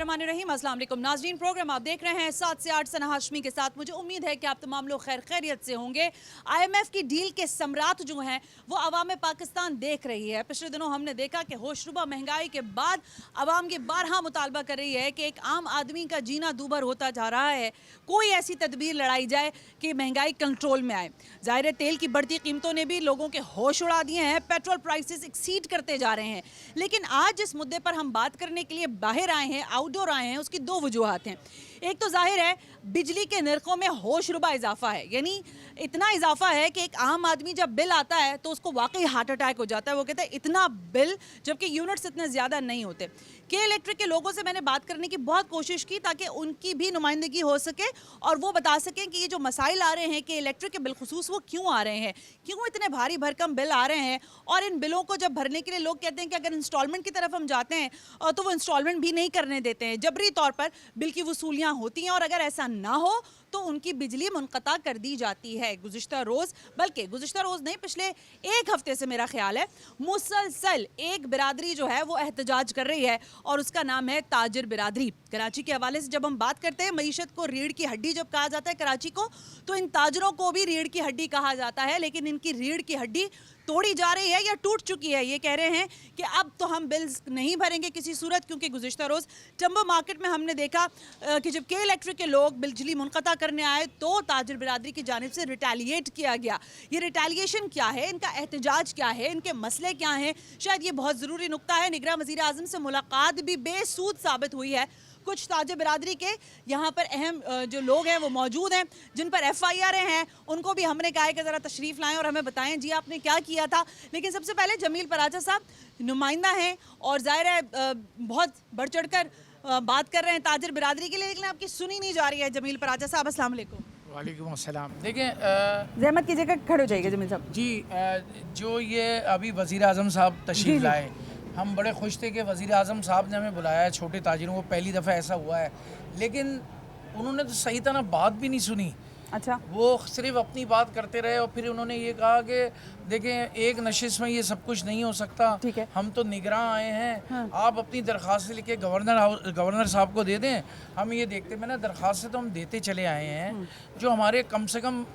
बिस्मिल्लाहिर्रहमानिर्रहीम। अस्सलाम वालेकुम नाज़रीन, प्रोग्राम आप देख रहे हैं 7 से 8 सना हाशमी के साथ। मुझे उम्मीद है कि आप तमाम लोग खैर खैरियत से होंगे। IMF की डील के सम्राट जो हैं वो अवाम पाकिस्तान देख रही है। पिछले दिनों हमने देखा कि होशरुबा महंगाई के बाद अवाम के बारहा मुतालबा कर रही है कि एक आम आदमी का जीना दूभर होता जा रहा है, कोई ऐसी तदबीर लड़ाई जाए कि महंगाई कंट्रोल में आए। ज़ाहिर है तेल की बढ़ती कीमतों ने भी लोगों के होश उड़ा दिए हैं, पेट्रोल प्राइसेस एक्सीड करते जा रहे हैं। लेकिन आज जिस मुद्दे पर हम बात करने के लिए बाहर आए हैं, आउटडोर आए हैं, उसकी दो वजूहात हैं। एक तो जाहिर है बिजली के नरखों में होशरुबा इजाफा है, यानी इतना इजाफा है कि एक आम आदमी जब बिल आता है तो उसको वाकई हार्ट अटैक हो जाता है। वो कहता है इतना बिल, जबकि यूनिट्स इतने ज़्यादा नहीं होते। के इलेक्ट्रिक के लोगों से मैंने बात करने की बहुत कोशिश की ताकि उनकी भी नुमाइंदगी हो सके और वो बता सकें कि ये जो मसाइल आ रहे हैं कि इलेक्ट्रिक के बिलखुसूस वो क्यों आ रहे हैं, क्यों इतने भारी भरकम बिल आ रहे हैं। और इन बिलों को जब भरने के लिए लोग कहते हैं कि अगर इंस्टॉलमेंट की तरफ हम जाते हैं तो वो इंस्टॉलमेंट भी नहीं करने देते हैं, जबरी तौर पर बिल की वसूलियाँ होती हैं और अगर ऐसा ना हो तो उनकी बिजली मुनक़ता कर दी जाती है। गुज़िश्ता रोज़, बल्कि गुज़िश्ता रोज़ नहीं, पिछले एक हफ्ते से मेरा ख्याल है मुसलसल एक बिरादरी जो है वो एहतजाज कर रही है और उसका नाम है ताजिर बिरादरी। कराची के हवाले से जब हम बात करते हैं, मईशत को रीढ़ की हड्डी जब कहा जाता है कराची को, तो इन ताजरों को भी रीढ़ की हड्डी कहा जाता है। लेकिन इनकी रीढ़ की हड्डी तोड़ी जा रही है या टूट चुकी है। ये कह रहे हैं कि अब तो हम बिल्स नहीं भरेंगे किसी सूरत, क्योंकि गुज़िश्ता रोज़ टम्बो मार्केट में हमने देखा कि जब के इलेक्ट्रिक के लोग बिजली मुनक़ता करने आए तो ताजिर बिरादरी की जानिब से रिटेलिएट किया गया। ये रिटेलिएशन क्या है, इनका एहतजाज क्या है, इनके मसले क्या हैं, शायद ये बहुत ज़रूरी नुक्ता है। निगरां वज़ीर आज़म से मुलाकात भी बेसूद साबित हुई है। कुछ ताजिर बिरादरी के यहाँ पर अहम जो लोग हैं वो मौजूद हैं, जिन पर FIR हैं, उनको भी हमने कहा है कि ज़रा तशरीफ़ लाएं और हमें बताएं जी आपने क्या किया था। लेकिन सबसे पहले जमील पराचा साहब नुमाइंदा हैं और ज़ाहिर है बहुत बढ़ चढ़ कर बात कर रहे हैं ताजिर बिरादरी के लिए, लेकिन आपकी सुनी नहीं जा रही है। जमील पराचा साहब अस्सलाम वालेकुम। वालेकुम अस्सलाम। देखिए ज़हमत कीजिएगा, खड़े हो जाइएगा जमील साहब जी। जो ये अभी वज़ीर आज़म साहब तशरीफ़ लाए, हम बड़े खुश थे कि वज़ीर आज़म साहब ने हमें बुलाया है। छोटे ताजिरों को पहली दफ़ा ऐसा हुआ है, लेकिन उन्होंने तो सही तरह बात भी नहीं सुनी। अच्छा, वो सिर्फ अपनी बात करते रहे और फिर उन्होंने ये कहा कि देखें एक नशिश में ये सब कुछ नहीं हो सकता, ठीक है, हम तो निगरां आए हैं। हाँ। आप अपनी दरख्वास्त लिख के गवर्नर साहब को दे दें, हम ये देखते हैं ना। दरख्वास्त तो हम देते चले आए हैं, जो हमारे कम से कम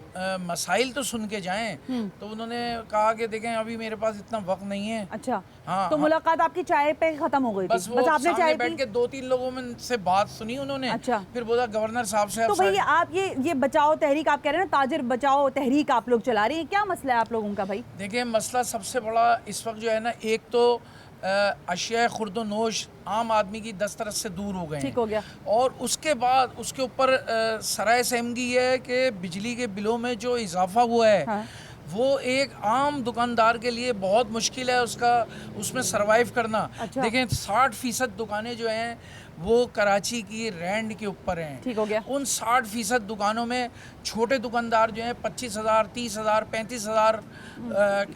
मसाइल तो सुन के जाएं। तो उन्होंने कहा कि देखें अभी मेरे पास इतना वक्त नहीं है। अच्छा, हाँ, तो मुलाकात आपकी चाय पे खत्म हो गई थी? बस वो आपने चाय बैठ के 2-3 लोगों में से बात सुनी उन्होंने। अच्छा, फिर बोला गवर्नर साहब से। तो भैया आप ये बचाओ तहरीक आप कह रहे हैं ना, ताजिर बचाओ तहरीक आप लोग चला रही हैं, क्या मसला है आप लोगों का भाई? देखिए मसला सबसे बड़ा इस वक्त जो है ना, एक तो अशिया खुर्द नोश आम आदमी की दस्तरस से दूर हो गए, ठीक हो गया। और उसके बाद उसके ऊपर सराय सहमगी है कि बिजली के बिलों में जो इजाफा हुआ है, हाँ। वो एक आम दुकानदार के लिए बहुत मुश्किल है उसमें सरवाइव करना। अच्छा। देखें 60% दुकानें जो हैं वो कराची की रेंट के ऊपर हैं, ठीक हो गया। उन 60% दुकानों में छोटे दुकानदार जो हैं 25,000, 30,000, 35,000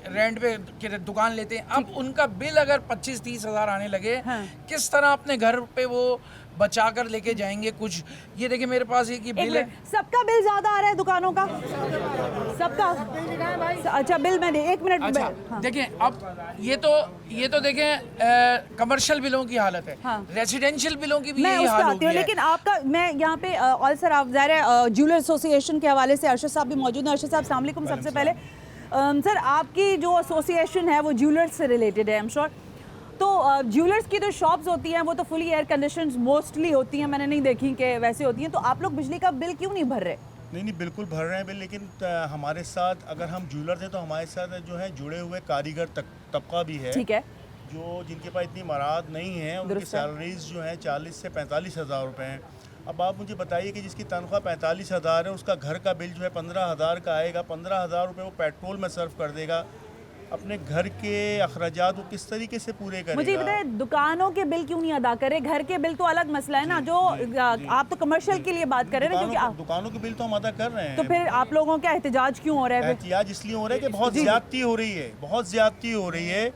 रेंट पे दुकान लेते हैं। अब उनका बिल अगर 25-30 हज़ार आने लगे, हाँ। किस तरह अपने घर पे वो बचा कर लेके जाएंगे कुछ। ये देखिए मेरे पास एक बिल है। सबका बिल ज्यादा आ रहा है दुकानों का, सबका। अच्छा बिल मैंने 1 मिनट। अच्छा हाँ। देखें अब ये तो देखें कमर्शियल बिलों की हालत है, हाँ। रेसिडेंशियल बिलों की भी यही हाल हो गई है। लेकिन आपका मैं यहाँ पे ऑल्सर आप ज़ाहिर है ज्वेलर एसोसिएशन के हवाले से अरशद साहब भी मौजूद हैं। अरशद साहब अस्सलाम वालेकुम। सबसे पहले सर आपकी जो एसोसिएशन है वो ज्वेलर्स से रिलेटेड है, आई एम श्योर। तो ज्वेलर्स की जो शॉप्स होती हैं वो तो फुली एयर कंडीशंड मोस्टली होती हैं, मैंने नहीं देखी कि वैसे होती हैं। तो आप लोग बिजली का बिल क्यों नहीं भर रहे? नहीं बिल्कुल भर रहे हैं बिल, लेकिन हमारे साथ अगर हम ज्वेलर्स हैं तो हमारे साथ जो है जुड़े हुए कारीगर तबका भी है, ठीक है, जो जिनके पास इतनी मराद नहीं है, उनकी सैलरीज जो है 40 से 45 हज़ार रुपये हैं। अब आप मुझे बताइए कि जिसकी तनख्वाह 45 हज़ार है, उसका घर का बिल जो है 15 हज़ार का आएगा। 15 हज़ार रुपये वो पेट्रोल में सर्व कर देगा, अपने घर के अखराजात वो किस तरीके से पूरे करेगा? मुझे बताए दुकानों के बिल क्यों नहीं अदा करे? घर के बिल तो अलग मसला है ना, जो आप तो कमर्शियल के लिए बात कर रहे हैं ना, क्योंकि दुकानों के बिल तो हम अदा कर रहे हैं। तो फिर आप लोगों का एहतजाज क्यों हो रहा है? एहतजाज इसलिए हो रहा है कि बहुत ज्यादती हो रही है, बहुत ज्यादती हो रही है।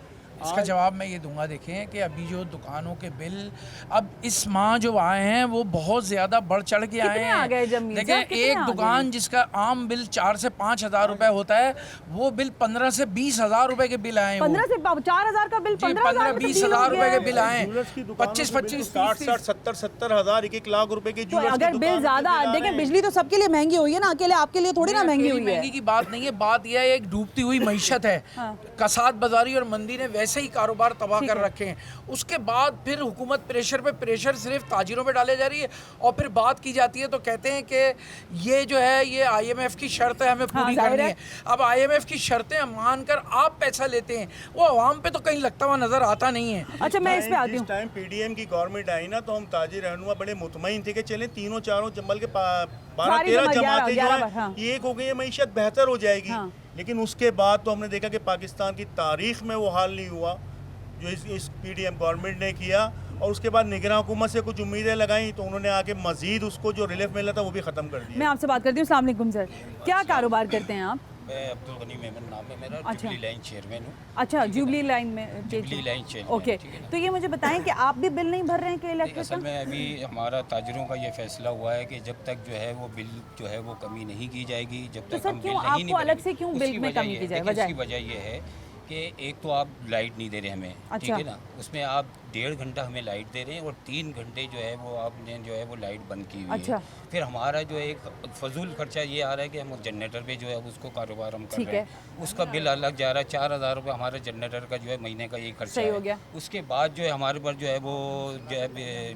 इसका जवाब मैं ये दूंगा, देखें कि अभी जो दुकानों के बिल अब इस माह जो आए हैं वो बहुत ज़्यादा बढ़ चढ़ के आए आ गए हैं। देखें, एक दुकान जिसका आम बिल 4 से 5 हज़ार रुपए होता है, वो बिल 15 से 20 हज़ार रुपए के बिल आए हैं। 15 से 4,000 का बिल 15-20 हज़ार रुपए के बिल आए हैं। 25-25 60-70 हज़ार 1-1 लाख रुपए की तो अगर बिल ज्यादा, देखें बिजली तो सबके लिए महंगी हुई है ना, अकेले आपके लिए थोड़ी ना महंगी हुई है। महंगी की बात नहीं है, बात यह है एक डूबती हुई मईशत है। कसाद बाजारी और मंदी ने वैसे ही कारोबार तबाह कर रखे हैं। उसके बाद फिर हुकूमत प्रेशर पे प्रेशर सिर्फ ताजिरों पे डाले जा रही है, और फिर बात की जाती है तो कहते हैं कि ये जो है ये IMF की शर्त है, हमें पूरी करनी है। अब IMF की शर्तें मानकर आप पैसा लेते हैं, वो आवाम पे तो कहीं लगता हुआ नजर आता नहीं है। अच्छा, मैं इस पे आती हूँ। जिस टाइम PDM की गवर्नमेंट आई ना, तो हम ताजिर रहनुमा बड़े मुतमईन थे कि चले तीनों चारों जम्बल के 12-13 जमातें जो हैं ये एक हो गई है, मईशत बेहतर हो जाएगी। लेकिन उसके बाद तो हमने देखा कि पाकिस्तान की तारीख में वो हाल नहीं हुआ जो इस PDM गवर्नमेंट ने किया। और उसके बाद निगरान हुकूमत से कुछ उम्मीदें लगाई तो उन्होंने आके मजीद उसको जो रिलीफ मिला था वो भी ख़त्म कर दिया। मैं आपसे बात करती हूँ। अस्सलाम वालेकुम सर, क्या कारोबार करते हैं आप? मैं अब्दुल गनी मेमन नाम है मेरा। अच्छा। जुबली लाइन चेयरमैन हूँ। अच्छा, जुबली लाइन में जुबली लाइन चेयरमैन। ओके, तो ये मुझे बताएं कि आप भी बिल नहीं भर रहे हैं कि इलेक्ट्रिक असल में अभी हमारा ताजरों का ये फैसला हुआ है कि जब तक जो है वो बिल जो है वो कमी नहीं की जाएगी, जब तो तक सर हम क्यों बिल नहीं आपको अलग से क्यों बिल में कमी की जाए? उसकी वजह ये है कि एक तो आप लाइट नहीं दे रहे हमें, ठीक है ना, उसमें आप 1.5 घंटा हमें लाइट दे रहे हैं और 3 घंटे जो है वो आपने जो है वो लाइट बंद की हुई है। फिर हमारा जो एक फजूल खर्चा ये आ रहा है कि हम जनरेटर पे जो है उसको कारोबार हम कर रहे हैं, उसका बिल अलग जा रहा है। 4,000 रुपये हमारे जनरेटर का जो है महीने का ये खर्चा है। उसके बाद जो है हमारे पर जो है वो जो है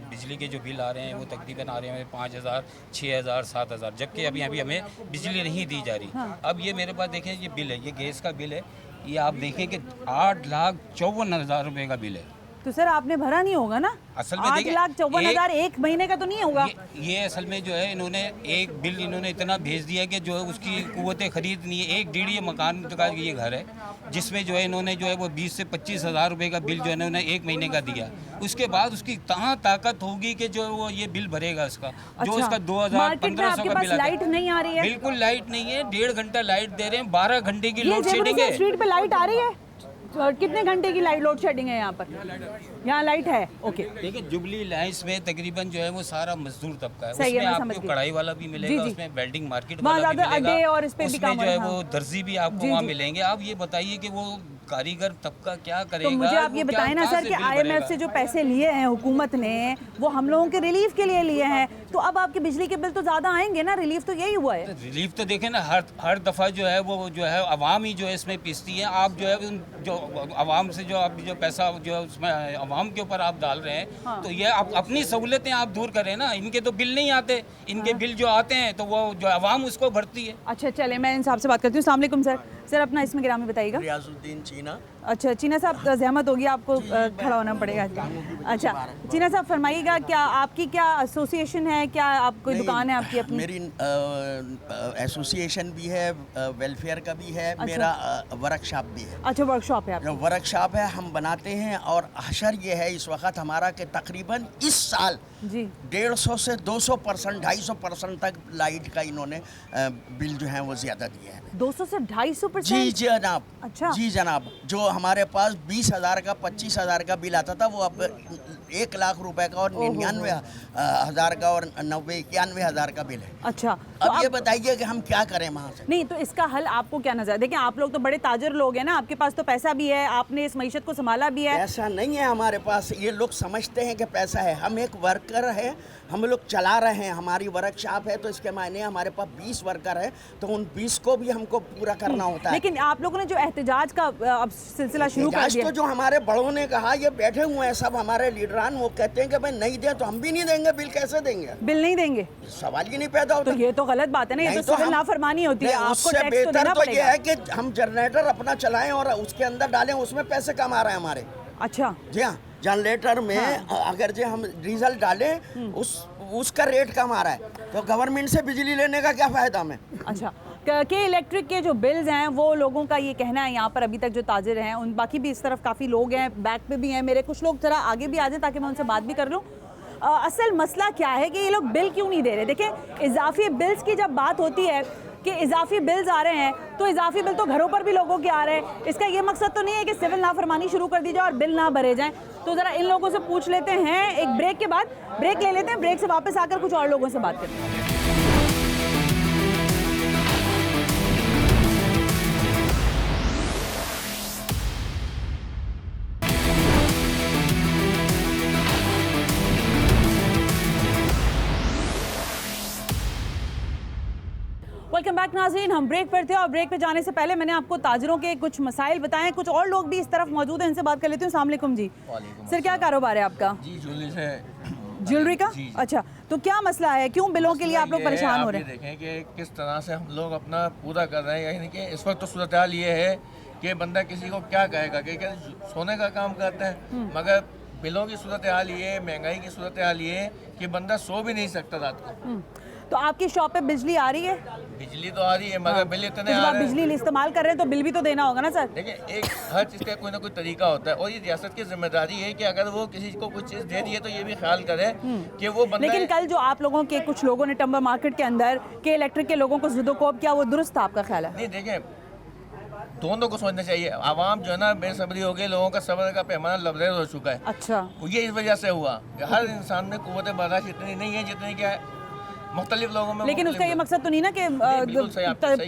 बिजली के जो बिल आ रहे हैं वो तकरीबन आ रहे हैं 5,000, 6,000, 7,000, जबकि अभी हमें बिजली नहीं दी जा रही। अब ये मेरे पास देखें, ये बिल है, ये गैस का बिल है, ये आप देखें कि 8,54,000 रुपये का बिल है। तो सर आपने भरा नहीं होगा ना? असल में 8,54,000 एक महीने का तो नहीं होगा। ये असल में जो है इन्होंने एक बिल इन्होंने इतना भेज दिया कि जो है उसकी कुव्वतें खरीद नहीं है। 1-1.5 मकान का ये घर है जिसमें जो है इन्होंने जो है वो 20 से 25 हज़ार रुपये का बिल जो है इन्होंने एक महीने का दिया। उसके बाद उसकी कहाँ ताकत होगी कि जो वो ये बिल भरेगा इसका। जो उसका 2,000-1,500 का बिल लाइट नहीं आ रही है? बिल्कुल लाइट नहीं है। 1.5 घंटा लाइट दे रहे हैं, 12 घंटे की लोड शेडिंग है। स्ट्रीट पे लाइट आ रही है? कितने घंटे की लाइट लोड शेडिंग है यहाँ पर? यहाँ लाइट है। ओके, देखिए जुबली लाइन्स में तकरीबन जो है वो सारा मजदूर तबका है। सही है, उसमें आपको कढ़ाई वाला भी मिलेगा, उसमें वेल्डिंग मार्केट वाला भी अड्डे मिलेगा, और इस पे भी काम उसमें जो है वो दर्जी भी आपको वहाँ मिलेंगे। आप ये बताइए कि वो कारीगर तबका क्या करेगा? तो मुझे आप ये बताएं ना सर कि IMF से जो पैसे लिए हैं हुकूमत ने वो हम लोगों के रिलीफ के लिए लिए हैं, तो अब आपके बिजली के बिल तो ज़्यादा आएंगे ना? रिलीफ तो यही हुआ है। रिलीफ तो देखें ना, हर दफ़ा जो है वो जो है अवाम ही जो है इसमें पिसती है। आप जो है उन जो अवाम से जो आप जो पैसा जो है उसमें अवाम के ऊपर आप डाल रहे हैं, तो ये आप अपनी सहूलतें आप दूर करें ना। इनके तो बिल नहीं आते, इनके बिल जो आते हैं तो वो जो अवाम उसको भरती है। अच्छा, चले मैं इनसे आपसे बात करती हूँ। अस्सलाम वालेकुम सर। सर अपना इसमें गिरामी बताइएगा। रियाजुद्दीन चीना। अच्छा चीना साहब, जहमत होगी आपको, खड़ा होना पड़ेगा। अच्छा चीना साहब फरमाइएगा, क्या आपकी क्या एसोसिएशन है, क्या आप कोई दुकान है आपकी अपनी? मेरी एसोसिएशन भी है, वेलफेयर का भी है। अच्छा। मेरा वर्कशॉप भी है। अच्छा, वर्कशॉप है आपका? वर्कशॉप है, हम बनाते हैं। और हशर ये है इस वक्त हमारा कि तकरीबन इस साल जी 150 से 200%, 250% तक लाइट का इन्होंने बिल जो है वो ज़्यादा दिए हैं। 200 से 250%? जी जनाब। अच्छा जी जनाब। जो हमारे पास 20,000 का 25,000 का बिल आता था वो अब 1 लाख रुपए का और 99,000 का और 91,000 का बिल है। अच्छा, तो अब ये बताइए कि हम क्या करें वहाँ से? नहीं, तो इसका हल आपको क्या नजर? देखिए आप लोग तो बड़े ताजर लोग हैं ना, आपके पास तो पैसा भी है, आपने इस मईशत को संभाला भी है। पैसा नहीं है हमारे पास, ये लोग समझते हैं कि पैसा है। हम एक वर्कर है, हम लोग चला रहे हैं, हमारी वर्कशॉप है, तो इसके मायने हमारे पास 20 वर्कर है, तो उन 20 को भी हमको पूरा करना होता है। लेकिन आप लोगों ने जो एहतजाज का अब सिलसिला शुरू कर दिया, तो जो हमारे बड़ों ने कहा, ये बैठे हुए हैं सब हमारे लीडरान, वो कहते हैं कि भाई नहीं दे तो हम भी नहीं देंगे, बिल कैसे देंगे? बिल नहीं देंगे? सवाल ही नहीं पैदा होता। तो ये तो गलत बात है ना, ये तो सिविल नाफरमानी होती है। आपको टैक्स तो देना पड़ेगा। ये है कि हम जनरेटर अपना चलाएं और उसके अंदर डालें, उसमें पैसे कम आ रहे हैं हमारे। अच्छा जी हाँ, जनरेटर में अगर जो हम डीजल डालें उसका रेट कम आ रहा है, तो गवर्नमेंट से बिजली लेने का क्या फायदा हमें? अच्छा, के इलेक्ट्रिक के जो बिल्स हैं वो लोगों का ये कहना है, यहाँ पर अभी तक जो ताजिर हैं उन, बाकी भी इस तरफ काफ़ी लोग हैं, बैक पे भी हैं मेरे कुछ लोग, ज़रा आगे भी आ जाए ताकि मैं उनसे बात भी कर लूँ। असल मसला क्या है कि ये लोग बिल क्यों नहीं दे रहे? देखें, इजाफी बिल्स की जब बात होती है कि इजाफी बिल्स आ रहे हैं, तो इजाफी बिल तो घरों पर भी लोगों के आ रहे हैं। इसका ये मकसद तो नहीं है कि सिविल नाफरमानी शुरू कर दी जाए और बिल ना भरे जाएं। तो ज़रा इन लोगों से पूछ लेते हैं, एक ब्रेक के बाद ब्रेक ले लेते हैं, ब्रेक से वापस आकर कुछ और लोगों से बात करते हैं। वेलकम बैक नाज़रीन, हम ब्रेक पर थे और ब्रेक पे जाने से पहले मैंने आपको ताजरों के कुछ मसाइल बताएं। कुछ और लोग भी इस तरफ मौजूद हैं, इनसे बात कर लेती हूँ। अस्सलाम वालेकुम जी। सर, क्या कारोबार है आपका? जी, ज्वेलरी से। ज्वेलरी का? जी। अच्छा, तो क्या मसला है, क्यों बिलों के लिए आप लोग परेशान हो रहे हैं? देखें कि किस तरह से हम लोग अपना पूरा कर रहे हैं, यानी कि इस वक्त तो सूरत हाल ये है कि बंदा किसी को क्या कहेगा कि सोने का काम करते हैं, मगर बिलों की सूरत हाल ये, महंगाई की सूरत हाल ये कि बंदा सो भी नहीं सकता रात को। तो आपकी शॉप पे बिजली आ रही है? बिजली तो आ रही है, मगर बिल इतने जब आ आप रहे हैं। बिजली इस्तेमाल कर रहे हैं तो बिल भी तो देना होगा ना सर? देखिए, एक हर चीज़ का कोई ना कोई तरीका होता है और ये रियासत की जिम्मेदारी है कि अगर वो किसी को कुछ चीज़ दे रही है तो ये भी ख्याल करे कि वो बंदा। लेकिन कल जो आप लोगों के कुछ लोगों ने टम्बर मार्केट के अंदर के इलेक्ट्रिक के लोगों को ज़ुदोकोब किया, वो दुरुस्त था आपका ख्याल है? नहीं, देखिए, दोनों को सोचना चाहिए। आवाम जो है ना बेसब्री हो गई, लोगों का सब्र का पैमाना लबरेज हो चुका है। अच्छा, ये इस वजह से हुआ कि हर इंसान में कुव्वत बर्दाश्त इतनी नहीं है जितनी क्या है मुख्तलिफ लोगों में। लेकिन उसका ये मकसद तो नहीं ना कि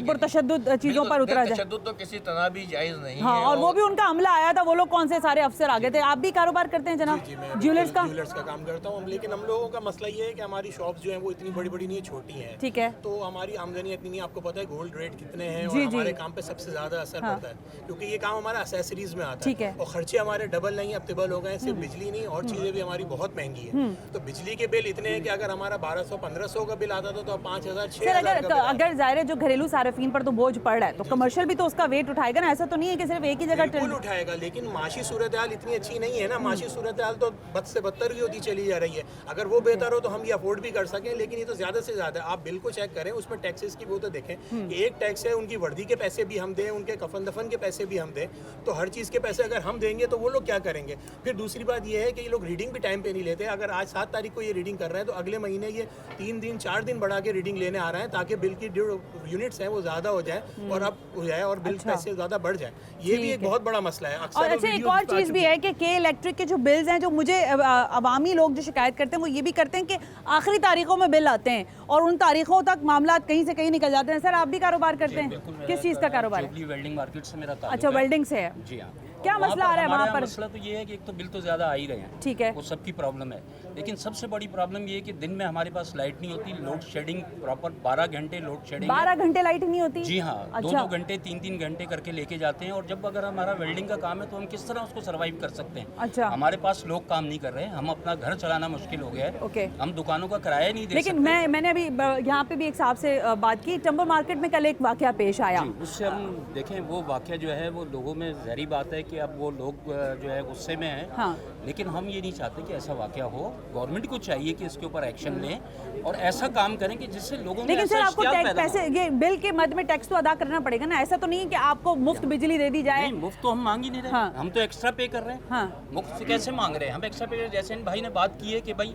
पुरतशद्दुद चीज़ों पर उतरा जाए। तशद्दुद तो किसी तरह भी जायज़ नहीं हाँ, है। और वो भी उनका हमला आया था, वो लोग कौन से सारे अफसर आ गए थे। आप भी कारोबार करते हैं जनाब? ज्वेलर्स का? ज्वेलर्स का काम करता हूँ, लेकिन हम लोगों का मसला ये है कि हमारी शॉप्स जो हैं वो इतनी बड़ी बड़ी नहीं, छोटी हैं। ठीक है। तो हमारी आमदनी इतनी नहीं, आपको पता है गोल्ड रेट कितने हैं, और जी, जी। हमारे काम पे सबसे ज़्यादा असर पड़ता है क्योंकि ये काम हमारा एक्सेसरीज में आता ठीक है है। और खर्चे हमारे डबल नहीं अब तिबल हो गए। सिर्फ बिजली नहीं, और चीज़ें भी हमारी बहुत महंगी है। तो बिजली के बिल इतने हैं कि अगर हमारा 1200-1500 का बिल आता था तो 5000 सर, अगर जाहिर है जो घरेलू सार्फिन पर तो बोझ पड़ रहा है, तो कमर्शियल भी तो उसका वेट उठाएगा ना। ऐसा तो नहीं है कि सिर्फ एक ही जगह बिल्कुल उठाएगा, लेकिन माशी सूरत हाल इतनी अच्छी नहीं है ना। माशी सूरत हाल तो बद से बदतर ही होती चली जा रही है। अगर वो बेहतर हो तो हम ये अफोर्ड भी कर सकें, लेकिन ये तो ज़्यादा से ज़्यादा। आप बिल को चेक करें, उसमें टैक्सेस की वो तो देखें। एक टैक्स है उनकी वर्दी के पैसे भी हम दें, उनके कफन दफन के पैसे भी हम दें, तो हर चीज़ के पैसे अगर हम देंगे तो वो लोग क्या करेंगे? फिर दूसरी बात ये है कि ये लोग रीडिंग भी टाइम पे नहीं लेते। अगर आज 7 तारीख को ये रीडिंग कर रहे हैं तो अगले महीने ये 3 दिन 4 दिन बढ़ा के रीडिंग लेने आ रहे हैं, ताकि बिल की जो यूनिट्स हैं वो ज़्यादा हो जाए और अब हो जाए और बिल पैसे ज़्यादा बढ़ जाए। ये भी एक बहुत बड़ा मसला है। और अच्छा, एक और चीज़ भी है कि के इलेक्ट्रिक के जो बिल्स हैं, जो मुझे अवामी लोग जो शिकायत करते हैं वो ये भी करते हैं कि आखिरी तारीखों में बिल आते हैं और उन तारीखों तक मामला कहीं से कहीं निकल जाते हैं। सर, आप भी कारोबार करते हैं? किस चीज़ का कारोबार है? वेल्डिंग मार्केट से मेरा ताल्लुक अच्छा, है। वेल्डिंग से है। जी हाँ। क्या मसला आ रहा है वहाँ पर? मसला तो ये है कि एक तो बिल तो ज़्यादा आ ही रहे हैं, ठीक है, वो सबकी प्रॉब्लम है। लेकिन सबसे बड़ी प्रॉब्लम ये है कि दिन में हमारे पास लाइट नहीं होती, लोड शेडिंग प्रॉपर 12 घंटे लोड शेडिंग। 12 घंटे लाइट नहीं होती? जी हाँ, अच्छा। 2-2 घंटे 3-3 घंटे करके लेके जाते हैं। और जब अगर हमारा वेल्डिंग का काम है तो हम किस तरह उसको सर्वाइव कर सकते हैं? अच्छा। हमारे पास लोग काम नहीं कर रहे हैं, हम अपना घर चलाना मुश्किल हो गया है। ओके। हम दुकानों का किराया नहीं दे लेकिन सकते। मैंने अभी यहाँ पे भी एक साहब से बात की। टम्बर मार्केट में कल एक वाकया पेश आया, उससे हम देखें वो वाकया जो है वो लोगों में ज़हरी बात है कि अब वो लोग जो है गुस्से में हैं। हाँ। लेकिन हम ये नहीं चाहते कि ऐसा वाकया हो। गवर्नमेंट को चाहिए कि इसके ऊपर एक्शन लें और ऐसा काम करें कि जिससे लोगों में लेकिन सर, ऐसा आपको इश्तियाक टैक्स पैदा हो। पैसे ये बिल के मद में टैक्स तो अदा करना पड़ेगा ना। ऐसा तो नहीं है कि आपको मुफ्त बिजली दे दी जाए। नहीं, मुफ्त तो हम मांग ही नहीं रहे। हाँ। हम तो एक्स्ट्रा पे कर रहे हैं। हाँ। मुफ्त कैसे मांग रहे हैं? हम एक्स्ट्रा पे कर रहे हैं। जैसे इन भाई ने बात की है कि भाई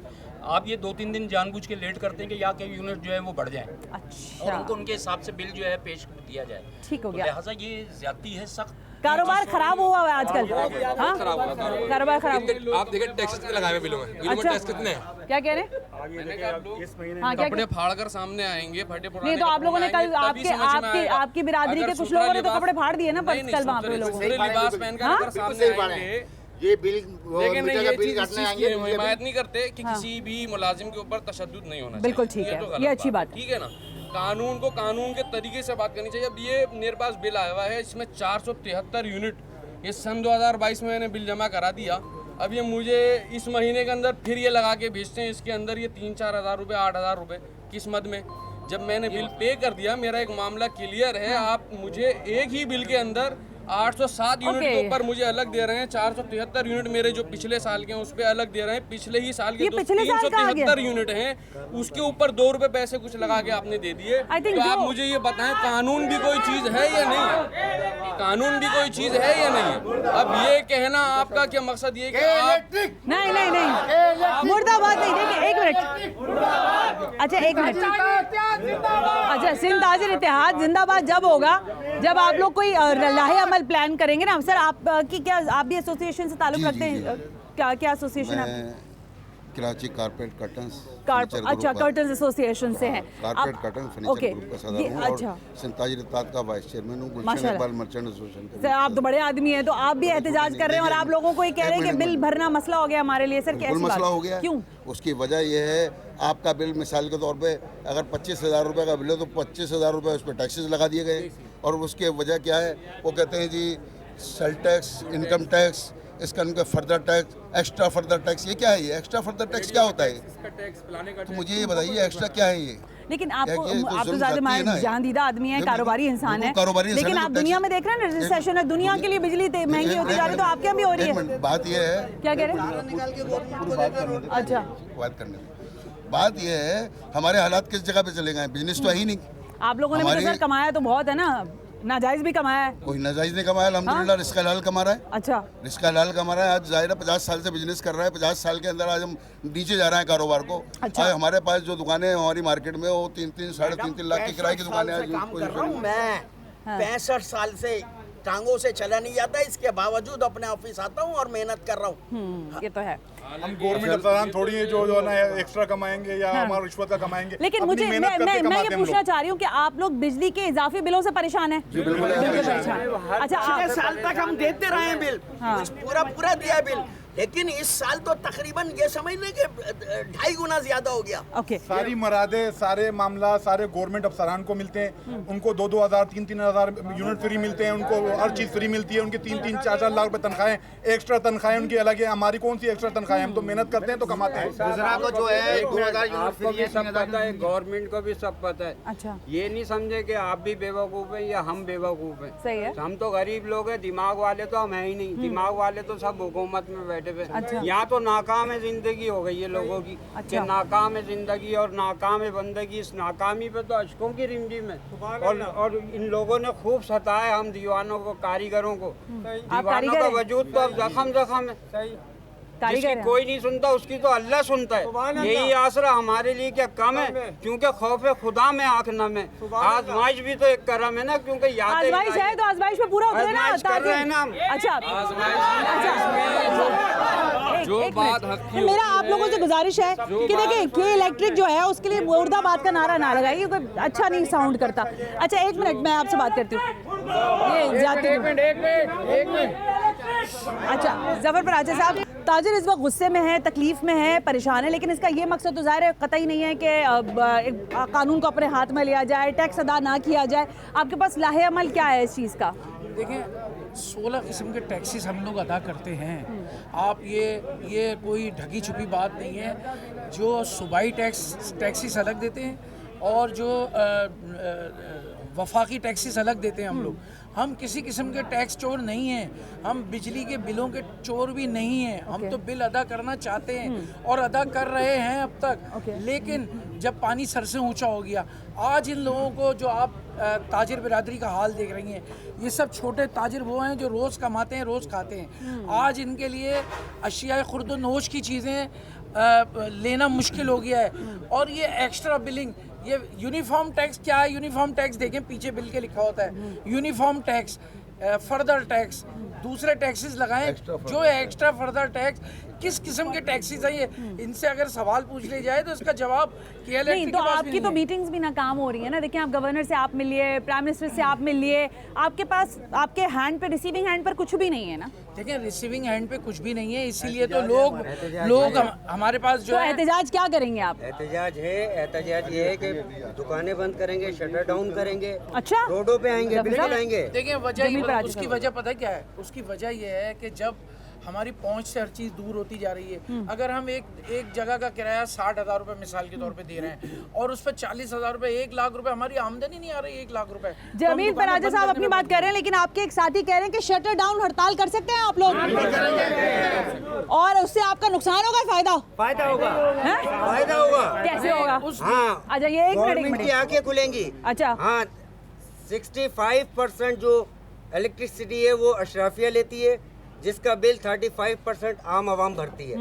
आप ये 2-3 दिन जानबूझ के लेट करते हैं कि या के यूनिट जो है वो बढ़ जाए और अच्छा, उनको उनके हिसाब से बिल जो है पेश दिया जाए। ठीक हो तो गया। लिहाजा ये ज्यादती है, सख्त। कारोबार खराब हुआ है आजकल। हाँ, कारोबार खराब। आप देखिए टैक्स कितने लगाए हुए बिलों में, बिलों में अच्छा। टैक्स कितने हैं? क्या कह रहे हैं? हाँ, क्या कपड़े फाड़ कर सामने आएंगे, फटे पुराने नहीं तो आप लोगों ने कपड़े कल आएंगे, तभी समझ में आएगा। आपकी बिरादरी के अगर कुछ सूत्रा लोगों ने तो लिबास- कपड़े फाड़ दिए ना नहीं, नहीं, कल वहाँ पे लोगों ने। सूत्रे लिबास पहनकर हाँ? अगर सामने आएंगे, ये बिल लेकिन मीटर ये का बिल चीज़ काटने आएंगे। हम हिमायत नहीं करते कि किसी भी मुलाजिम के ऊपर तशद्दुद नहीं होना चाहिए। बिल्कुल ठीक है, तो गलत ये अच्छी बात है। ठीक है ना। कानून को कानून के तरीके से बात करनी चाहिए। अब ये मेरे पास बिल आया हुआ है, इसमें 473 यूनिट ये सन 2022 में मैंने बिल जमा करा दिया। अब ये मुझे इस महीने के अंदर फिर ये लगा के भेजते हैं, इसके अंदर ये 3-4 हज़ार रुपये 8 हज़ार रुपये किस मद में। जब मैंने बिल पे कर दिया, मेरा एक मामला क्लियर है। आप मुझे एक ही बिल के अंदर 807 यूनिट के ऊपर मुझे अलग दे रहे हैं। 473 यूनिट मेरे जो पिछले साल के हैं उस पे अलग दे रहे हैं। पिछले ही साल के ये पिछले साल का आ गया? 373 यूनिट हैं, उसके ऊपर 2 रुपए पैसे कुछ लगा के आपने दे दिए। तो आप मुझे ये बताएं, कानून भी कोई चीज है या नहीं है? कानून भी कोई चीज है या नहीं है? अब ये कहना आपका क्या मकसद ये कि आप नहीं मुर्दाबाद नहीं। देखिए एक मिनट, अच्छा एक मिनट, अच्छा, सिंध ताजिर इत्तेहाद जिंदाबाद जब होगा जब आप लोग कोई लाहे अमल प्लान करेंगे ना। सर आप की क्या, आप भी एसोसिएशन से ताल्लुक रखते हैं? क्या क्या एसोसिएशन है? Karachi carpet curtains. अच्छा, कर्टन्स एसोसिएशन से हैं। कारपेट कर्टन फर्नीचर ग्रुप का सदर हूं अच्छा, और सिंध ताजिर इत्तेहाद का वाइस चेयरमैन हूं, गुलशन इकबाल मर्चेंट एसोसिएशन का। सर आप तो बड़े आदमी हैं, तो आप भी एहतजाज कर रहे हैं और आप लोगों को ये कह रहे हैं कि बिल भरना मसला हो गया हमारे लिए। सर कैसे मसला हो गया? क्यों? उसकी वजह यह है, आपका बिल मिसाल के तौर पे अगर 25,000 रुपये का बिल है तो 25,000 रुपये उस पर टैक्सेस लगा दिए गए। और उसके वजह क्या है, वो कहते हैं जी सेल टैक्स, इनकम टैक्स, इसका उनका further tax, extra further tax. ये क्या है? ये एक्स्ट्रा फर्दर टैक्स क्या होता है? तो मुझे ये बताइए एक्स्ट्रा क्या है ये? लेकिन आपको, आप तो ज़्यादा जानदीदा आदमी हैं, कारोबारी इंसान हैं, लेकिन आप दुनिया में देख रहे हैं ना रिसेशन है, दुनिया के लिए बिजली महंगी होती जा रही है, तो आपके यहाँ भी हो रही है। बात ये है, क्या कह रहे हैं? अच्छा, बात करने की बात ये है, हमारे हालात किस जगह पे चले गए? बिजनेस तो है ही नहीं। आप लोगों ने भी तो सर कमाया तो बहुत है ना, नाजायज भी कमाया है। कोई नाजायज नहीं कमाया, अल्हम्दुलिल्लाह रिस्क हलाल कमा रहा है। अच्छा, रिस्क हलाल कमा रहा है। आज जाहिर है 50 साल से बिजनेस कर रहा है, 50 साल के अंदर आज हम नीचे जा रहे हैं कारोबार को। अच्छा। आज हमारे पास जो दुकानें हैं हमारी मार्केट में, वो 3-3, 3.5 लाख की किराए की दुकानें आज काम कर रहा हूं मैं। 65 साल से टांगों से चला नहीं जाता, इसके बावजूद अपने ऑफिस आता हूँ और मेहनत कर रहा हूँ। ये तो है। हम गवर्नमेंट अफसरान थोड़ी है जो ना एक्स्ट्रा कमाएंगे या हमारा रिश्वत का कमाएंगे। लेकिन मुझे मैं ये पूछना चाह रही हूँ कि आप लोग बिजली के इजाफी बिलों से परेशान हैं? बिल्कुल परेशान। अच्छा, 6 साल तक हम देते रहे हैं बिल, पूरा दिया बिल, लेकिन इस साल तो तकरीबन ये समझ लें कि 2.5 गुना ज्यादा हो गया। ओके, सारी मरादे, सारे मामला सारे गवर्नमेंट अफसरान को मिलते हैं। उनको 2-2 हज़ार 3-3 हज़ार यूनिट फ्री मिलते हैं, उनको हर चीज़ फ्री मिलती है। उनकी 3-3, 4-4 लाख रुपए तनख्वाहें, एक्स्ट्रा तनख्वाहें उनकी अलग है। हमारी कौन सी एक्स्ट्रा तनख्वाहें? हम तो मेहनत करते हैं तो कमाते हैं। गुजरात को जो है 2,000 यूनिट फ्री है, सब पता है, गवर्नमेंट को भी सब पता है। अच्छा, ये नहीं समझे कि आप भी बेवकूफ़ हैं या हम बेवकूफ़ हैं। सही है। हम तो गरीब लोग हैं, दिमाग वाले तो हम है ही नहीं। दिमाग वाले तो सब हुकूमत में बैठे हुए। अच्छा। यहाँ तो नाकाम है जिंदगी हो गई है लोगों की। अच्छा। कि नाकाम है जिंदगी और नाकाम है बंदगी। इस नाकामी पे तो अशकों की रिमझिम है। और इन लोगों ने खूब सताया हम दीवानों को, कारीगरों को। दीवानों का वजूद तो अब जख्म है। जिसकी कोई नहीं सुनता उसकी तो अल्लाह सुनता है। यही आसरा हमारे लिए क्या कम है? क्योंकि खौफ खुदा में आँख नम है। आजमाइश भी तो एक करम है ना, क्योंकि आजमाइश है तो आजमाइश में पूरा उतरे ना। कर रहे हैं ना हम। अच्छा, जो बात मेरा आप लोगों से गुजारिश है कि देखिए के इलेक्ट्रिक जो है उसके लिए मुर्दाबाद का नारा ना लगाइए, कोई अच्छा नहीं साउंड करता। अच्छा, 1 मिनट मैं आपसे बात करती हूँ। ये एक मिनट। अच्छा, जफर पराचा साहब, ताजिर इस वक्त गुस्से में है, तकलीफ में है, परेशान है, लेकिन इसका ये मकसद तो ज़ाहिर है कतई नहीं है कि कानून को अपने हाथ में लिया जाए, टैक्स अदा ना किया जाए। आपके पास लाहे अमल क्या है इस चीज़ का? देखिए, 16 किस्म के टैक्सेस हम लोग अदा करते हैं। आप ये कोई ढकी छुपी बात नहीं है। जो सूबाई टैक्सेस अलग देते हैं और जो वफाकी टैक्सेस अलग देते हैं हम लोग। हम किसी किस्म के टैक्स चोर नहीं हैं, हम बिजली के बिलों के चोर भी नहीं हैं। हम तो बिल अदा करना चाहते हैं और अदा कर रहे हैं अब तक। लेकिन जब पानी सर से ऊंचा हो गया, आज इन लोगों को जो आप ताजिर बिरादरी का हाल देख रही हैं, ये सब छोटे ताजिर वो हैं जो रोज़ कमाते हैं, रोज़ खाते हैं। आज इनके लिए अशिया खुर्द नोश की चीज़ें लेना मुश्किल हो गया है। और ये एक्स्ट्रा बिलिंग, ये यूनिफॉर्म टैक्स क्या है? यूनिफॉर्म टैक्स देखें, पीछे बिल के लिखा होता है यूनिफॉर्म टैक्स, फर्दर टैक्स, दूसरे टैक्सेस लगाएं। जो एक्स्ट्रा फर्दर टैक्स किस किस्म के टैक्सेस हैं ये? इनसे अगर सवाल पूछ ले जाए तो इसका जवाब नहीं। तो आपकी तो मीटिंग्स भी नाकाम हो रही है ना। देखिए, आप गवर्नर से आप मिलिए, प्राइम मिनिस्टर से आप मिलिए, आपके पास आपके हैंड पे, रिसीविंग हैंड पर कुछ भी नहीं है ना। देखिए, रिसीविंग हैंड पे कुछ भी नहीं है, इसीलिए तो लोग हमारे पास जो है। एहतजाज क्या करेंगे आप? एहतजाज ये है कि दुकानें बंद करेंगे, शटर डाउन करेंगे। अच्छा, रोडों पे आएंगे, बिल्कुल आएंगे। देखिए, उसकी वजह पता है क्या है? उसकी वजह यह है कि जब हमारी पहुंच से हर चीज़ दूर होती जा रही है। अगर हम एक जगह का किराया 60,000 रुपये मिसाल के तौर पे दे रहे हैं और उस पर 40,000 रुपये, 1 लाख रुपए हमारी आमदनी नहीं आ रही। 1 लाख रुपए जमील पराजा साहब अपनी बात कर रहे हैं, लेकिन आपके एक साथी कह रहे हैं कि शटर डाउन हड़ताल कर सकते हैं आप लोग, और उससे आपका नुकसान होगा फायदा होगा? फायदा होगा। कैसे होगा? हाँ, अच्छा, ये एक मिनट की आंखें खुलेंगी। अच्छा, हाँ, 65% जो इलेक्ट्रिसिटी है वो अशराफिया लेती है, जिसका बिल 35% आम आवाम भरती है।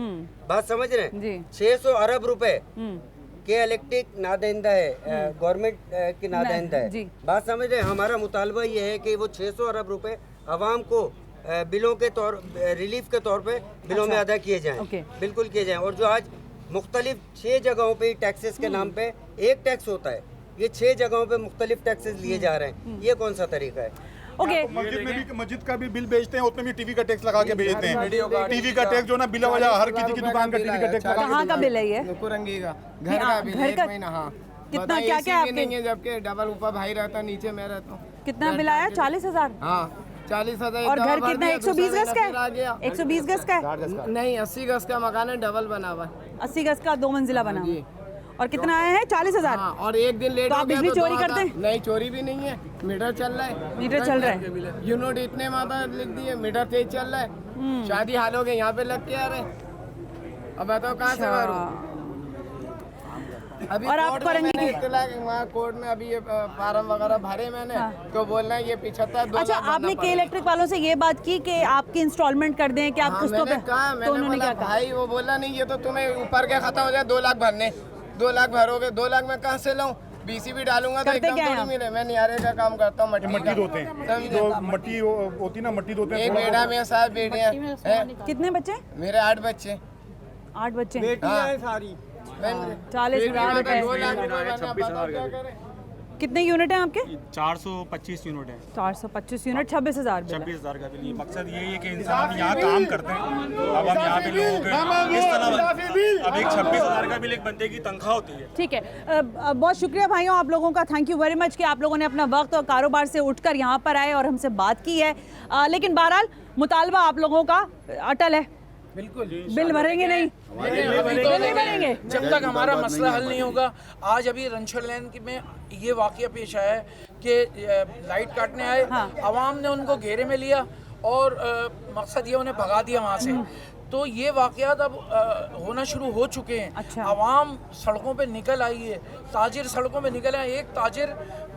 बात समझ रहे हैं? 600 अरब रुपए के इलेक्ट्रिक नादहिंदा है, गवर्नमेंट की नादहिंदा है। बात समझ रहे हैं? हमारा मुतालबा ये है कि वो 600 अरब रुपए आवाम को बिलों के तौर रिलीफ के तौर पे बिलों में अदा किए जाएं, बिल्कुल किए जाएं। और जो आज मुख्तलिफ 6 जगहों पे टैक्सेस के नाम पे एक टैक्स होता है, ये 6 जगहों पे मुख्तलिफ टैक्सेस लिए जा रहे हैं, ये कौन सा तरीका है? मस्जिद में भी मस्जिद का भी बिल बेचते हैं, उसमें भी टीवी का टैक्स लगा के बेचते हैं। टीवी का टैक्स जो ना बिला वजह हर किसी की दुकान का टीवी का टैक्स लगा। कहाँ का बिल है ये? कुरंगी का घर का बिल, घर का कितना क्या क्या आपके नहीं है, जबकि डबल ऊपर भाई रहता नीचे मैं रहता हूँ। कितना बिल आया? 40,000। हाँ 40,000। और घर कितना? 120 गज का है? 120 गज का है? नहीं 80 गज का मकान है, डबल बना हुआ। 80 गज का 2 मंजिला बना हुआ। और कितना आया है? 40,000। और एक दिन लेट तो आप बिजली चोरी करते हैं? नहीं चोरी भी नहीं है, मीटर चल रहा है। मीटर चल रहा है, यूनिट इतने मात्रा लिख दिए, मीटर तेज चल रहा है। शादी हाल हो गए, यहाँ पे लग के आ रहे। अब बताओ कहाँ से भरूं? अभी और आप करेंगे वहाँ कोर्ट में अभी ये फार्म वगैरह भरे मैंने, तो बोलना है ये 75। अच्छा, आपने के इलेक्ट्रिक वालों से ये बात की कि आपकी इंस्टॉलमेंट कर दें कि आप किस्तों पे? तो उन्होंने क्या कहा? भाई वो बोला नहीं, ये तो तुम्हें ऊपर के खत्म हो जाए, 2 लाख भरने, 2 लाख भरोगे, 2 लाख में कहाँ से लाऊं? बीसी भी डालूंगा तो एकदम थोड़ी मिले। मैं नियारे का काम करता हूँ, मट्टी धोते हैं, जो मट्टी होती ना, मट्टी धोते हैं। एक बेटा में 7 बेटियां। कितने बच्चे? मेरे 8 बच्चे। 8 बच्चे? बेटियां हैं सारी। 40,000 रुपए। 26,000। कितने यूनिट हैं आपके? 425 यूनिट है। 425 यूनिट, 26,000। 26,000 का बिल। मकसद ये है कि इंसान यहाँ काम करते हैं, अब हम यहाँ पे लोग इस तरह, अब एक 26,000 का बिल एक बंदे की तनख्वाह होती है। ठीक है, बहुत शुक्रिया भाइयों आप लोगों का, थैंक यू वेरी मच कि आप लोगों ने अपना वक्त और कारोबार से उठकर यहाँ पर आए और हमसे बात की है। लेकिन बहरहाल मुतालबा आप लोगों का अटल है, बिल्कुल बिल भरेंगे नहीं? नहीं भरेंगे जब तक हमारा मसला हल नहीं होगा। आज अभी रणछड़ लैन में ये वाकया पेश आया है कि लाइट काटने आए, आवाम ने उनको घेरे में लिया और मकसद ये उन्हें भगा दिया वहाँ से। तो ये वाकयात अब होना शुरू हो चुके हैं। अच्छा। आवाम सड़कों पे निकल आई है, ताजिर सड़कों पे निकल आए। एक ताजिर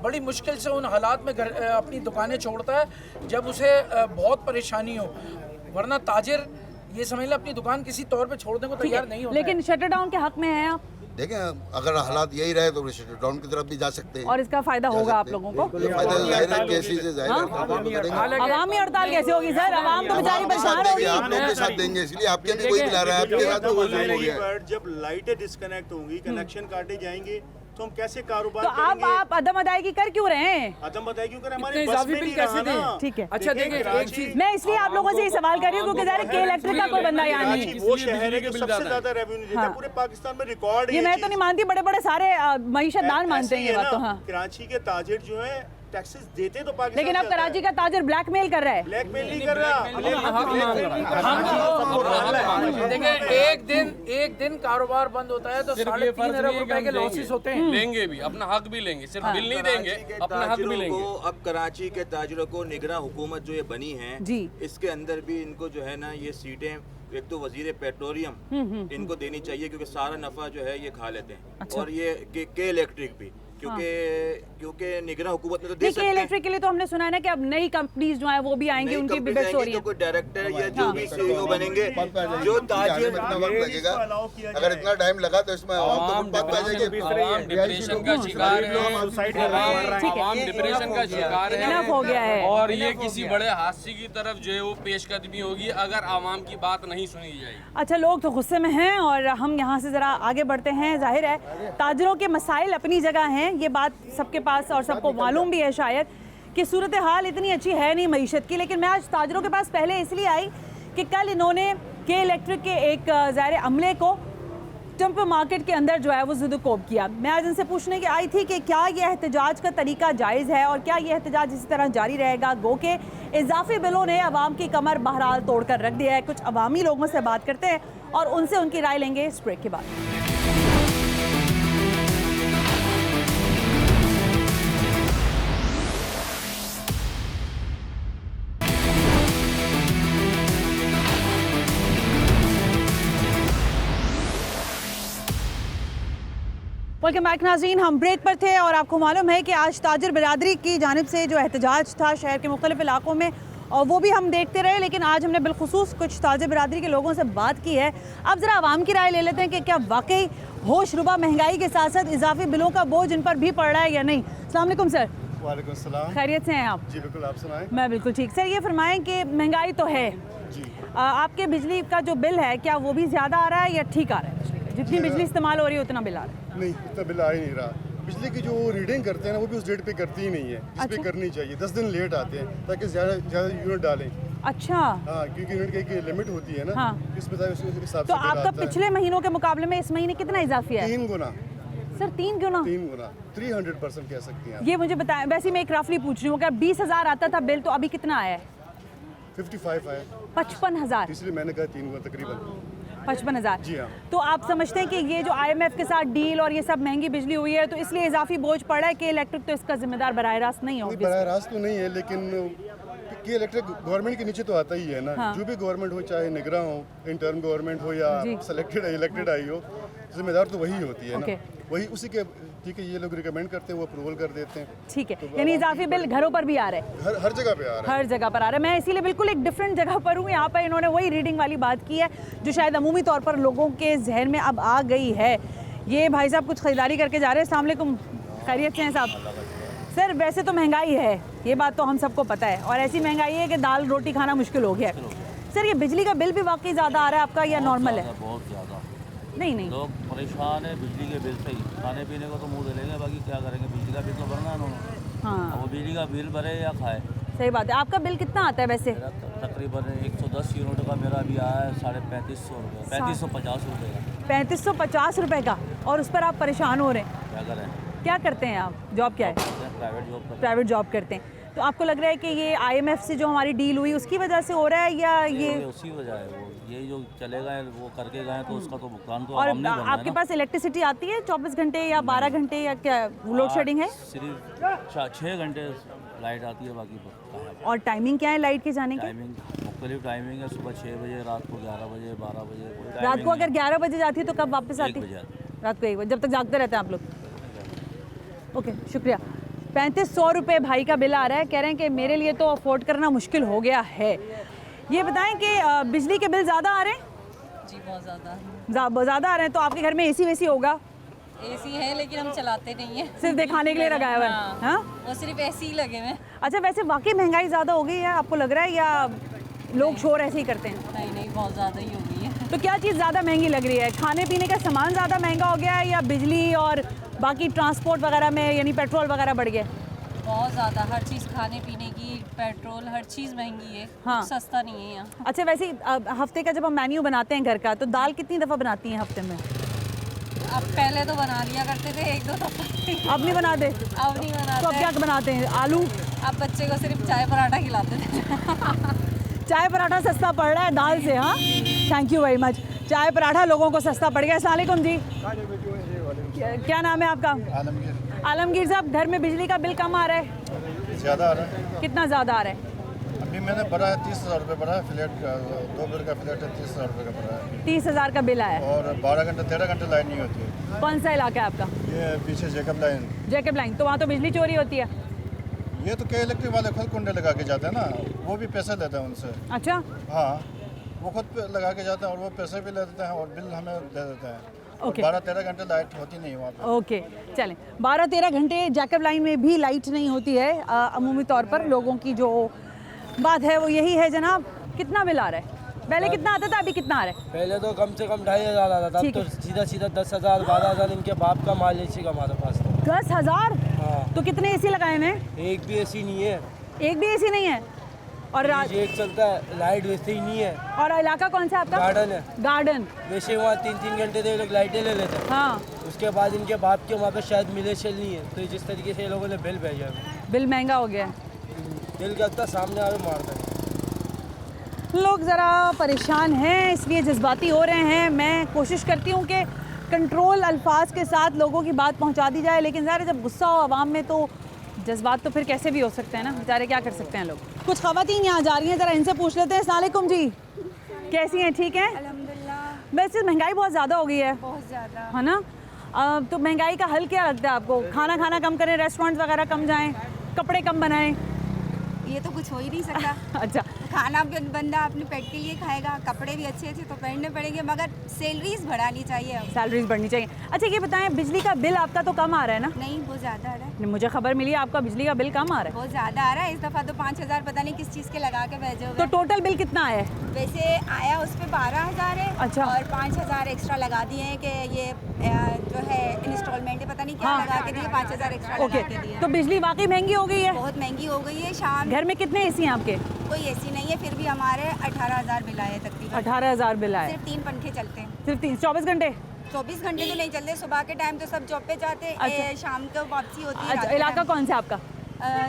बड़ी मुश्किल से उन हालात में अपनी दुकानें छोड़ता है जब उसे बहुत परेशानी हो, वरना ताजिर ये समझ ले अपनी दुकान किसी तौर पे छोड़ने को तैयार नहीं होता। लेकिन शटर डाउन के हक में हैं आप? देखें, अगर हालात यही रहे तो शटर डाउन की तरफ भी जा सकते हैं और इसका फायदा होगा आप लोगों को? अवामी हड़ताल कैसे होगी सर? आवाम तो बेचारी परेशान होगी। आप लोग के साथ देंगे, इसलिए आपके भी कोई मिला रहा है, आपके साथ तो मौजूद हो गया। जब लाइटें डिस्कनेक्ट होंगी, कनेक्शन काटे जाएंगे, तो हम कैसे कारोबार तो करेंगे? आप अदम अदायगी कर क्यों रहे हैं? अदम अदायगी क्यों करें? हमारे बस में नहीं रहा ना। ठीक है, अच्छा देखिए, मैं इसलिए आप लोगों से ये सवाल कर रही हूँ क्योंकि के इलेक्ट्रिक का कोई बंदा यहाँ नहीं है। वो शहर है जो सबसे ज्यादा रेवेन्यू देता है पूरे पाकिस्तान में, रिकॉर्ड है ये। मैं तो नहीं मानती, बड़े बड़े सारे मईशत दान मानते हैं ये बात तो। हाँ, कराची के ताजिर जो है टैक्सेस देते तो पाकिस्तान, लेकिन अब कराची का ताजिर ब्लैकमेल कर रहा है। ब्लैकमेल नहीं कर रहा। देखिए, एक दिन कारोबार बंद होता है तो 3.5 अरब रुपए के लॉसेस होते हैं। लेंगे भी, अपना हक भी लेंगे, सिर्फ बिल नहीं देंगे, अपना हक भी लेंगे। अब कराची के ताजिरों को निगरान हुकूमत जो ये बनी है, इसके अंदर भी इनको जो है ना ये सीटें, एक तो वजीर पेट्रोलियम इनको देनी चाहिए क्योंकि सारा नफा जो है ये खा लेते हैं। अच्छा। और ये के इलेक्ट्रिक भी क्योंकि निगरान हुकूमत ने तो दे सकते हैं। इलेक्ट्रिक के लिए तो हमने सुना है ना कि अब नई कंपनीज जो है वो भी आएंगी, उनकी भी बेस्ट हो रही है। तो कोई डायरेक्टर या जो भी सीईओ बनेंगे, जो ताजिर इतना वक्त लगेगा, अगर इतना टाइम लगा तो इसमें आवाम डिप्रेशन का शिकार है, आवाम डिप्रेशन का शिकार है, हो गया है। और ये किसी बड़े हादसे की तरफ जो है वो पेशकदमी होगी अगर आवाम की बात नहीं सुनी जाएगी। अच्छा, लोग तो गुस्से में हैं और हम यहाँ से ज़रा आगे बढ़ते हैं। जाहिर है ताजिरों के मसाइल अपनी जगह हैं, ये बात सबके पास और सबको मालूम भी है शायद कि सूरत हाल इतनी अच्छी है नहीं मईशत की। लेकिन मैं आज ताजिरों के पास पहले इसलिए आई कि कल इन्होंने के इलेक्ट्रिक के एक ज़ाहिर अमले को टिम्बर मार्केट के अंदर जो है वो ज़ुदकोब किया। मैं आज इनसे पूछने की आई थी कि क्या ये एहतजाज का तरीका जायज़ है और क्या ये एहतजाज इसी तरह जारी रहेगा। गो के इजाफी बिलों ने अवाम की कमर बहरहाल तोड़ कर रख दिया है। कुछ अवामी लोगों से बात करते हैं और उनसे उनकी राय लेंगे इस ब्रेक के बाद। वेलकम बैक नाज़रीन, हम ब्रेक पर थे और आपको मालूम है कि आज ताजिर बिरादरी की जानिब से जो एहतजाज था शहर के मुख्तलिफ इलाकों में, और वो भी हम देखते रहे, लेकिन आज हमने बिलखुसूस कुछ ताजे बिरादरी के लोगों से बात की है। अब ज़रा आवाम की राय ले लेते हैं कि क्या वाकई होशरुबा महंगाई के साथ साथ इजाफी बिलों का बोझ इन पर भी पड़ रहा है या नहीं। अस्सलाम वालेकुम सर। वालेकुम सलाम। खैरियत से हैं आप? जी बिल्कुल, आप सुनाएं। मैं बिल्कुल ठीक। सर ये फरमाएं कि महंगाई तो है जी, आपके बिजली का जो बिल है क्या वो भी ज़्यादा आ रहा है या ठीक आ रहा है? जितनी बिजली इस्तेमाल हो रही है उतना बिल आ रहा है? नहीं, इतना बिल आ ही नहीं रहा। बिजली की जो रीडिंग करते हैं ना वो भी उस डेट पे करती ही नहीं है जिस पे करनी चाहिए। 10 दिन लेट आते हैं ताकि ज़्यादा यूनिट डालें। अच्छा। हाँ, क्योंकि यूनिट की एक लिमिट होती है ना। हाँ। इसमें उस हिसाब से तो आपका पिछले महीनों के मुकाबले में इस महीने कितना इजाफी है? 3 गुना। सर 3 गुना? 3 गुना, 300% कह सकती हैं। ये मुझे बताएं, वैसे मैं एक रफली पूछ रही हूँ, अगर 20,000 आता था बिल तो अभी कितना आया है? 55 है। 55,000? इसलिए मैंने कहा 3 गुना तकरीबन। 55,000। जी हाँ। तो आप समझते हैं कि ये जो IMF के साथ डील और ये सब महंगी बिजली हुई है तो इसलिए इजाफी बोझ पड़ा है कि इलेक्ट्रिक तो इसका जिम्मेदार बराह रास्त नहीं है? बराह रास्त तो नहीं है, लेकिन कि इलेक्ट्रिक गवर्नमेंट के नीचे तो आता ही है ना। हाँ। जो भी गवर्नमेंट हो, चाहे निगरां हो, इंटर्म गवर्नमेंट हो या सेलेक्टेड इलेक्टेड आई हो, जिम्मेदार तो वही होती है ना। वही उसी के, ठीक है, ये लोग रिकमेंड करते हैं, वो अप्रूवल कर देते हैं। ठीक है, यानी इजाफी बिल घरों पर भी आ रहा है? हर जगह पे आ रहा है। हर जगह पर आ रहा है। मैं इसीलिए बिल्कुल एक डिफरेंट जगह पर हूँ। यहाँ पर इन्होंने वही रीडिंग वाली बात की है जो शायद अमूमी तौर पर लोगों के जहन में अब आ गई है। ये भाई साहब कुछ ख़रीदारी करके जा रहे हैं। अस्सलाम वालेकुम, खैरियत से हैं साहब? सर वैसे तो महंगाई है, ये बात तो हम सबको पता है, और ऐसी महंगाई है कि दाल रोटी खाना मुश्किल हो गया है। सर ये बिजली का बिल भी वाकई ज़्यादा आ रहा है आपका या नॉर्मल है? बहुत ज़्यादा। नहीं लोग परेशान है बिजली के बिल से ही। खाने पीने को तो मुंह धुलेंगे, बाकी क्या करेंगे, बिजली का बिल तो भरना है उन्होंने। हाँ, वो बिजली का बिल भरे या खाए। सही बात है। आपका बिल कितना आता है वैसे? तकरीबन 110 यूनिट का मेरा अभी आया है 3550 रुपये, 3550 रुपये का। 3550 रुपये का, और उस पर आप परेशान हो रहे हैं? क्या करें। क्या करते हैं आप? जॉब क्या है? प्राइवेट जॉब करते हैं। प्राइवेट जॉब करते हैं। तो आपको लग रहा है कि ये IMF से जो हमारी डील हुई उसकी वजह से हो रहा है या ये उसी वजह है? वो यही जो चले गए वो करके गए तो उसका तो भुगतान तो और हम नहीं भरना है आपके ना। पास इलेक्ट्रिसिटी आती है 24 घंटे या 12 घंटे या क्या लोड शेडिंग है? सिर्फ 6 घंटे लाइट आती है, बाकी और टाइमिंग क्या है लाइट के जाने की? टाइमिंग मुख्तलिफ टाइमिंग है, सुबह 6 बजे, रात को 11 बजे, 12 बजे। रात को अगर 11 बजे जाती है तो कब वापस आती है? रात को 1 बजे। जब तक जागते रहते हैं आप लोग? ओके, शुक्रिया। 3500 रुपये भाई का बिल आ रहा है, कह रहे हैं कि मेरे लिए तो अफोर्ड करना मुश्किल हो गया है। ये बताएं कि बिजली के बिल ज़्यादा आ रहे हैं? जी बहुत ज़्यादा। ज़्यादा आ रहे हैं तो आपके घर में AC वेसी होगा? AC है लेकिन हम चलाते नहीं हैं। सिर्फ दिखाने के लिए लगाया हुआ है? हाँ, वो सिर्फ ऐसे ही लगे हुए हैं। अच्छा, वैसे वाकई महंगाई ज़्यादा हो गई है आपको लग रहा है या लोग शोर ऐसे ही करते हैं? नहीं नहीं, बहुत ज़्यादा ही हो गई है। तो क्या चीज़ ज़्यादा महंगी लग रही है? खाने पीने का सामान ज़्यादा महंगा हो गया है या बिजली और बाकी ट्रांसपोर्ट वगैरह में यानी पेट्रोल वगैरह बढ़ गया? बहुत ज़्यादा, हर चीज़ खाने पीने की, पेट्रोल, हर चीज़ महंगी है। हाँ, सस्ता नहीं है यहाँ। अच्छा, वैसे हफ्ते का जब हम मेन्यू बनाते हैं घर का तो दाल कितनी दफ़ा बनाती हैं हफ्ते में? अब पहले तो बना लिया करते थे 1-2 दफ़ा। अब नहीं बनाते? अब नहीं बनाते। तो अब क्या बनाते हैं? आलू? अब बच्चे को सिर्फ चाय पराठा खिलाते थे। चाय पराठा सस्ता पड़ रहा है दाल से? हाँ, थैंक यू वेरी मच। चाय पराठा लोगों को सस्ता पड़ गया। अस्सलाम वालेकुम जी, क्या नाम है आपका? आलमगीर। आलमगीर साहब, घर में बिजली का बिल कम आ रहा है? ज़्यादा आ रहा है। कितना ज़्यादा आ रहा है? अभी मैंने भरा है 30,000 रुपये भरा है। फ्लैट का 2 बेड का फ्लैट है, 30,000 रुपये का भरा है। 30,000 का बिल आया और 12 घंटे 13 घंटे लाइट नहीं होती है। कौन सा इलाका है आपका? ये पीछे जैकब लाइन। जैकब लाइन, तो वहाँ तो बिजली चोरी होती है? ये तो कई इलेक्ट्रिक वाले खुद कुंडे लगा के जाते हैं ना, वो भी पैसे लेते हैं उनसे। अच्छा। हाँ, वो खुद लगा के जाते हैं और वो पैसे भी ले देते हैं और बिल हमें दे देते हैं। ओके। 12-13 घंटे लाइट होती नहीं वहाँ पे। ओके, चलें। 12-13 घंटे जैकब लाइन में भी लाइट नहीं होती है। अमूमी तौर पर लोगों की जो बात है वो यही है। जनाब, कितना बिल आ रहा है? पहले कितना आता था, अभी कितना आ रहा है? पहले तो कम से कम 2,500 आता था, अब तो सीधा 10,000 12,000 इनके बाप का माल एसी का हमारे पास। 10,000? हाँ। तो कितने AC लगाए हैं? एक भी AC नहीं है। एक भी AC नहीं है? और एक चलता है, लाइट वैसे ही नहीं है। और इलाका कौन सा आपका? गार्डन है। गार्डन। वैसे वहाँ 3-3 घंटे तक लोग लाइटें ले लेते हैं। हाँ। उसके बाद इनके बाप के वहाँ पे शायद मिले चल नहीं है, तो जिस तरीके से ये लोगों ने बिल भेजा है, बिल महंगा हो गया है। बिल करता सामने आगे मारता है। लोग ज़रा परेशान हैं, इसलिए जज्बाती हो रहे हैं। मैं कोशिश करती हूँ कि कंट्रोल अल्फाज के साथ लोगों की बात पहुँचा दी जाए, लेकिन ज़रा जब गुस्सा हो आवाम में तो जज्बात तो फिर कैसे भी हो सकते हैं ना, बेचारे क्या कर सकते हैं लोग। कुछ ख़वातीन यहाँ जा रही हैं, ज़रा इनसे पूछ लेते हैं। अस्सलाम वालेकुम जी, कैसी हैं? ठीक है अल्हम्दुलिल्लाह। वैसे महंगाई बहुत ज़्यादा हो गई है, बहुत ज़्यादा, है ना? तो महंगाई का हल क्या लगता है आपको? खाना कम करें, रेस्टोरेंट्स वगैरह कम जाएं, कपड़े कम बनाएं? ये तो कुछ हो ही नहीं सकता। अच्छा, खाना बंदा अपने पेट के लिए खाएगा, कपड़े भी अच्छे अच्छे तो पहनने पड़ेंगे, मगर सैलरीज बढ़ानी चाहिए। सैलरीज बढ़नी चाहिए। अच्छा ये बताएं, बिजली का बिल आपका तो कम आ रहा है ना? नहीं, बहुत ज़्यादा आ रहा है। मुझे खबर मिली है आपका बिजली का बिल कम आ रहा है। बहुत ज़्यादा आ रहा है, इस दफ़ा तो 5,000 पता नहीं किस चीज़ के लगा के भेजे हुए। तो टोटल बिल कितना आया है? वैसे आया उस पर 12,000 है। अच्छा। और 5,000 एक्स्ट्रा लगा दिए हैं कि ये जो है इंस्टॉलमेंट है, पता नहीं क्या लगा के दिए, 5,000 एक्स्ट्रा लगा के दिए। तो बिजली वाकई महंगी हो गई है? बहुत महंगी हो गई है। शाम घर में कितने एसी हैं आपके? कोई एसी नहीं है, फिर भी हमारे 18,000 बिल आए तकरीबन। 18,000 बिल आए? सिर्फ 3 पंखे चलते हैं। सिर्फ 3? 24 घंटे? 24 घंटे तो नहीं चलते, सुबह के टाइम तो सब जॉब पे जाते हैं। अच्छा। शाम को वापसी होती है। अच्छा, इलाका कौन सा आपका?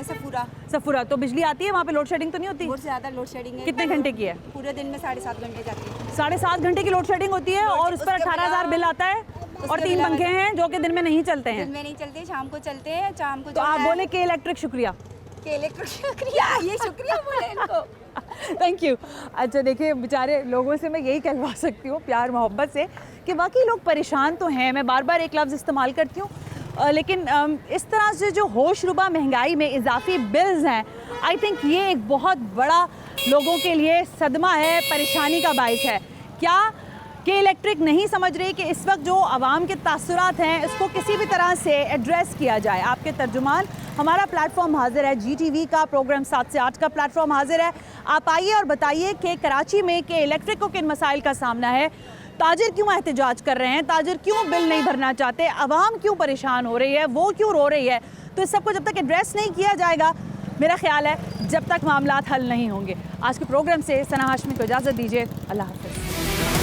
सफूरा। सफूरा। तो बिजली आती है वहाँ पे? लोड शेडिंग तो नहीं होती? बहुत ज़्यादा लोड शेडिंग है। कितने घंटे की है? पूरे दिन में 7.5 घंटे जाती है। 7.5 घंटे की लोड शेडिंग होती है और उस पर 18,000 बिल आता है और 3 पंखे हैं जो कि दिन में नहीं चलते हैं। दिन में नहीं चलते, शाम को चलते हैं। शाम को तो आप बोले के इलेक्ट्रिक शुक्रिया। के इलेक्ट्रिक शुक्रिया, ये शुक्रिया बोले इनको। Thank you. अच्छा देखिए, बेचारे लोगों से मैं यही कहलवा सकती हूँ प्यार मोहब्बत से कि वाकई लोग परेशान तो हैं। मैं बार बार एक लफ्ज़ इस्तेमाल करती हूँ, लेकिन इस तरह से जो होशरुबा महंगाई में इजाफी बिल्स हैं, आई थिंक ये एक बहुत बड़ा लोगों के लिए सदमा है, परेशानी का बाइस है। क्या कि इलेक्ट्रिक नहीं समझ रही कि इस वक्त जो आवाम के तासुरात हैं इसको किसी भी तरह से एड्रेस किया जाए? आपके तर्जुमान, हमारा प्लेटफॉर्म हाजिर है, GTV का प्रोग्राम 7 से 8 का प्लेटफॉर्म हाजिर है। आप आइए और बताइए कि कराची में के इलेक्ट्रिक को किन मसाइल का सामना है, ताजिर क्यों एहतजाज कर रहे हैं, ताजिर क्यों बिल नहीं भरना चाहते, आवाम क्यों परेशान हो रही है, वो क्यों रो रही है। तो इस सबको जब तक एड्रेस नहीं किया जाएगा, मेरा ख्याल है जब तक मामलात हल नहीं होंगे। आज के प्रोग्राम से सना हाशमी को इजाज़त दीजिए। अल्लाह हाफ़िज़।